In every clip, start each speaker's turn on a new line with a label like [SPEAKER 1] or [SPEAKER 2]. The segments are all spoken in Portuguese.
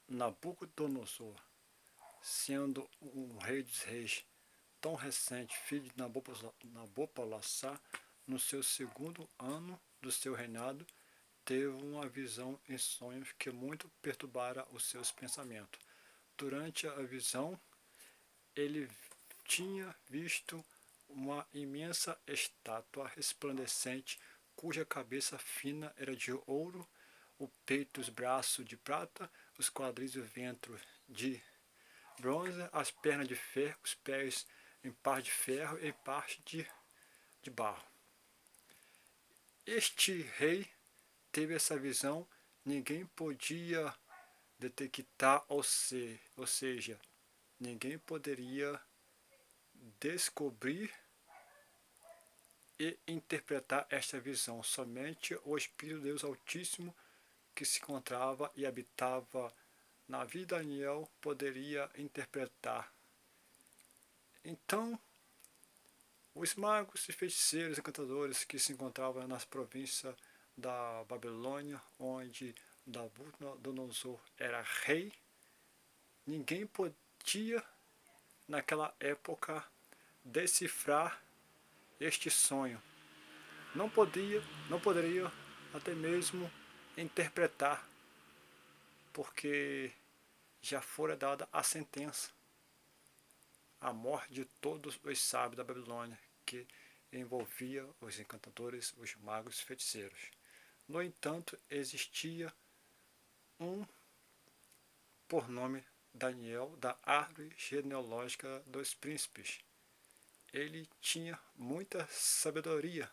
[SPEAKER 1] Nabucodonosor, sendo um rei dos reis tão recente, filho de Nabopolassar, no seu segundo ano do seu reinado, teve uma visão em sonhos que muito perturbara os seus pensamentos. Durante a visão, ele tinha visto uma imensa estátua resplandecente, cuja cabeça fina era de ouro, o peito e os braços de prata, os quadris e o ventre de bronze, as pernas de ferro, os pés em parte de ferro e em parte de barro. Este rei teve essa visão, ninguém podia detectar, ou seja, ninguém poderia descobrir e interpretar esta visão. Somente o Espírito de Deus Altíssimo, que se encontrava e habitava na vida de Daniel, poderia interpretar. Então, os magos e feiticeiros, encantadores que se encontravam nas províncias da Babilônia, onde Nabucodonosor era rei, ninguém podia, naquela época, decifrar este sonho. Não poderia até mesmo interpretar, porque já fora dada a sentença, a morte de todos os sábios da Babilônia, que envolvia os encantadores, os magos e feiticeiros. No entanto, existia um por nome Daniel, da árvore genealógica dos príncipes. Ele tinha muita sabedoria.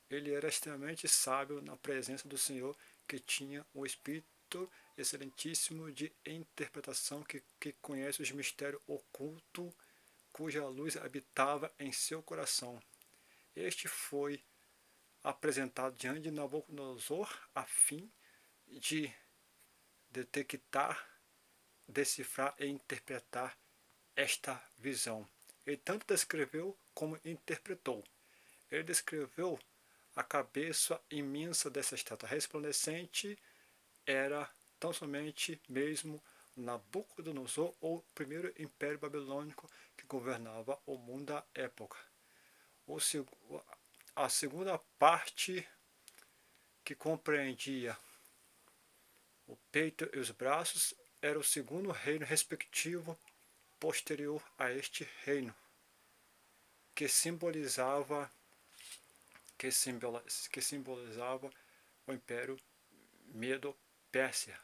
[SPEAKER 1] Ele era extremamente sábio na presença do Senhor, que tinha o Espírito excelentíssimo de interpretação, que conhece os mistérios ocultos, cuja luz habitava em seu coração. Este foi apresentado diante de Nabucodonosor a fim de detectar, decifrar e interpretar esta visão. Ele tanto descreveu como interpretou. Ele descreveu a cabeça imensa dessa estátua resplandecente, era tão somente mesmo Nabucodonosor, o primeiro império babilônico que governava o mundo da época. A segunda parte, que compreendia o peito e os braços, era o segundo reino respectivo posterior a este reino, que simbolizava o Império Medo-Pérsia.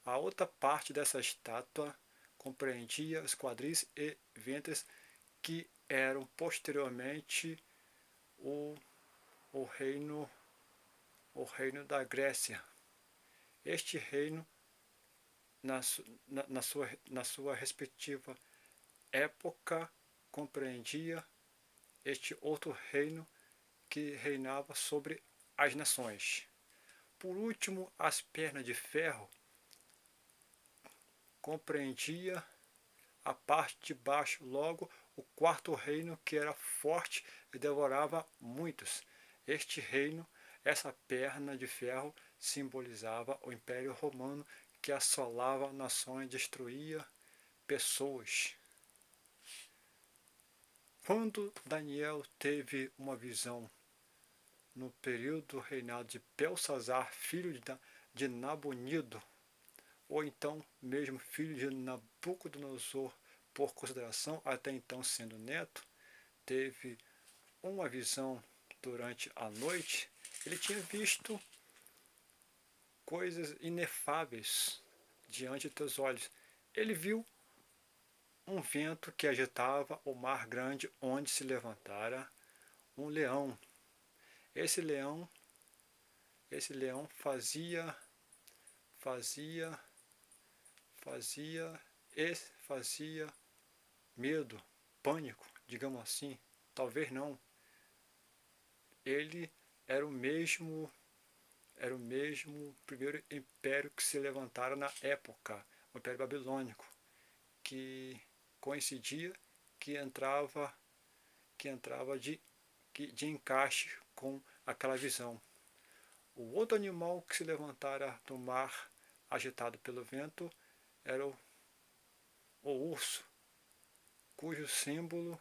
[SPEAKER 1] A outra parte dessa estátua compreendia os quadris e ventres, que eram posteriormente o reino da Grécia. Este reino, na sua respectiva época, compreendia este outro reino que reinava sobre as nações. Por último, as pernas de ferro compreendia a parte de baixo, logo o quarto reino, que era forte e devorava muitos. Este reino, essa perna de ferro, simbolizava o Império Romano, que assolava nações, destruía pessoas. Quando Daniel teve uma visão no período do reinado de Belsazar, filho de Nabonido, ou então mesmo filho de Nabucodonosor, por consideração, até então sendo neto, teve uma visão durante a noite. Ele tinha visto coisas inefáveis diante dos seus olhos. Ele viu um vento que agitava o mar grande, onde se levantara um leão. Esse leão fazia medo, pânico, digamos assim. Talvez não. Ele era o mesmo primeiro império que se levantara na época, o Império Babilônico, que coincidia, que entrava de encaixe com aquela visão. O outro animal que se levantara do mar agitado pelo vento era o urso, cujo símbolo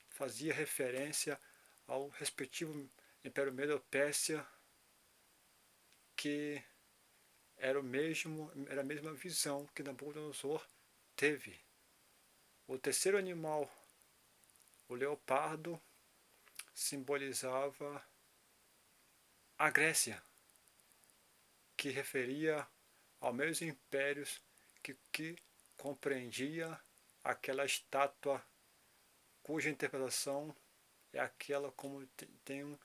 [SPEAKER 1] fazia referência ao respectivo Império Medo-Pérsia, que era a mesma visão que Nabucodonosor teve. O terceiro animal, o leopardo, simbolizava a Grécia, que referia aos meus impérios que compreendia aquela estátua cuja interpretação é aquela como tem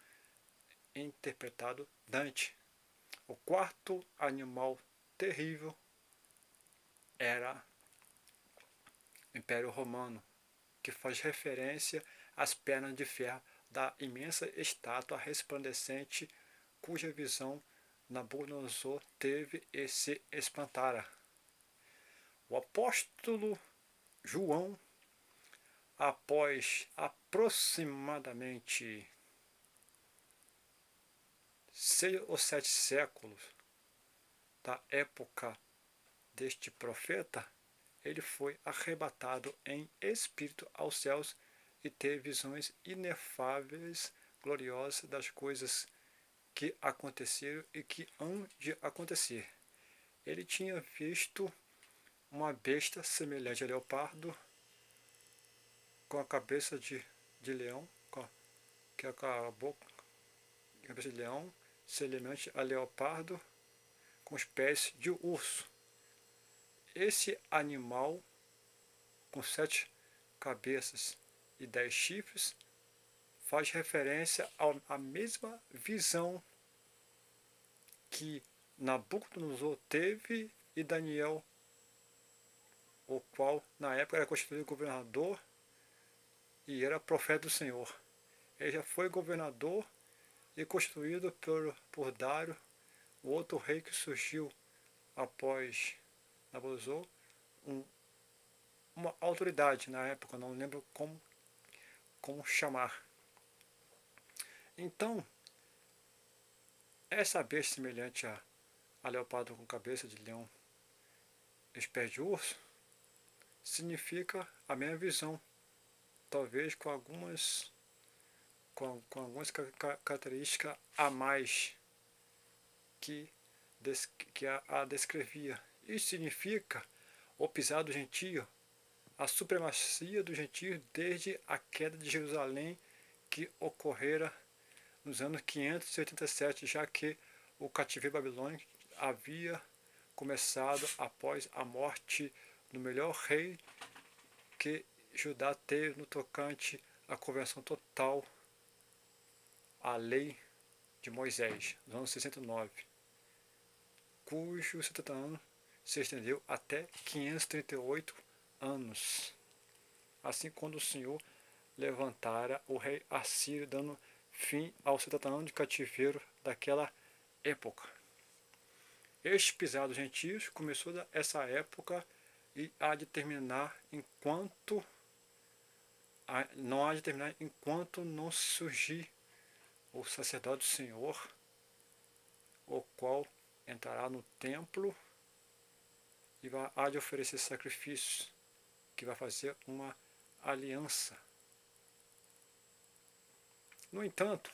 [SPEAKER 1] interpretado Dante. O quarto animal terrível era o Império Romano, que faz referência às pernas de ferro da imensa estátua resplandecente cuja visão Nabucodonosor teve e se espantara. O apóstolo João, após aproximadamente 6 ou 7 séculos da época deste profeta, ele foi arrebatado em espírito aos céus e teve visões inefáveis, gloriosas das coisas que aconteceram e que hão de acontecer. Ele tinha visto uma besta semelhante a leopardo, com a cabeça de leão, que é a boca, a cabeça de leão, semelhante a leopardo, com os pés de urso. Esse animal, com 7 cabeças e 10 chifres, faz referência à mesma visão que Nabucodonosor teve e Daniel, o qual na época era constituído governador e era profeta do Senhor. Ele já foi governador e constituído por Dário, o outro rei que surgiu após Nabucodonosor, uma autoridade na época, não lembro como chamar. Então, essa besta semelhante a leopardo com cabeça de leão e os pés de urso significa a mesma visão, talvez com algumas características a mais que a descrevia. Isso significa o pisar do gentio, a supremacia do gentio desde a queda de Jerusalém, que ocorrera nos anos 587, já que o cativeiro babilônico havia começado após a morte do melhor rei que Judá teve no tocante à conversão total à lei de Moisés, nos anos 69, cujo 70 anos se estendeu até 538 anos. Assim, quando o Senhor levantara o rei Assírio, dando fim aos 70 anos de cativeiro daquela época. Este pisar dos gentios começou essa época e há de terminar enquanto não surgir o sacerdote do Senhor, o qual entrará no templo e há de oferecer sacrifícios, que vai fazer uma aliança. No entanto,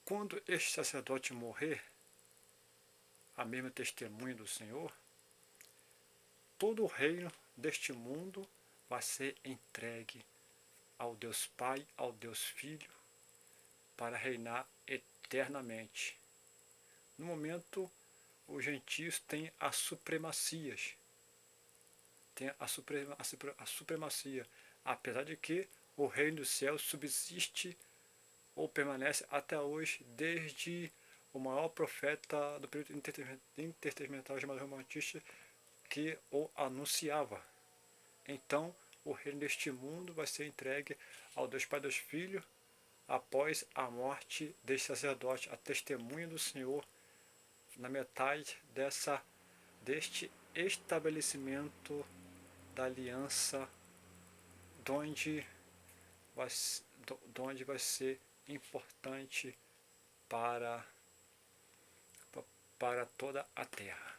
[SPEAKER 1] quando este sacerdote morrer, a mesma testemunha do Senhor, todo o reino deste mundo vai ser entregue ao Deus Pai, ao Deus Filho, para reinar eternamente. No momento, os gentios têm as supremacias. Tem a supremacia, apesar de que o reino dos céus subsiste ou permanece até hoje, desde o maior profeta do período intertestamentário chamado João Batista, que o anunciava. Então, o reino deste mundo vai ser entregue ao Deus Pai e Deus Filho após a morte deste sacerdote, a testemunha do Senhor, na metade deste estabelecimento da aliança, donde vai ser importante para para toda a terra.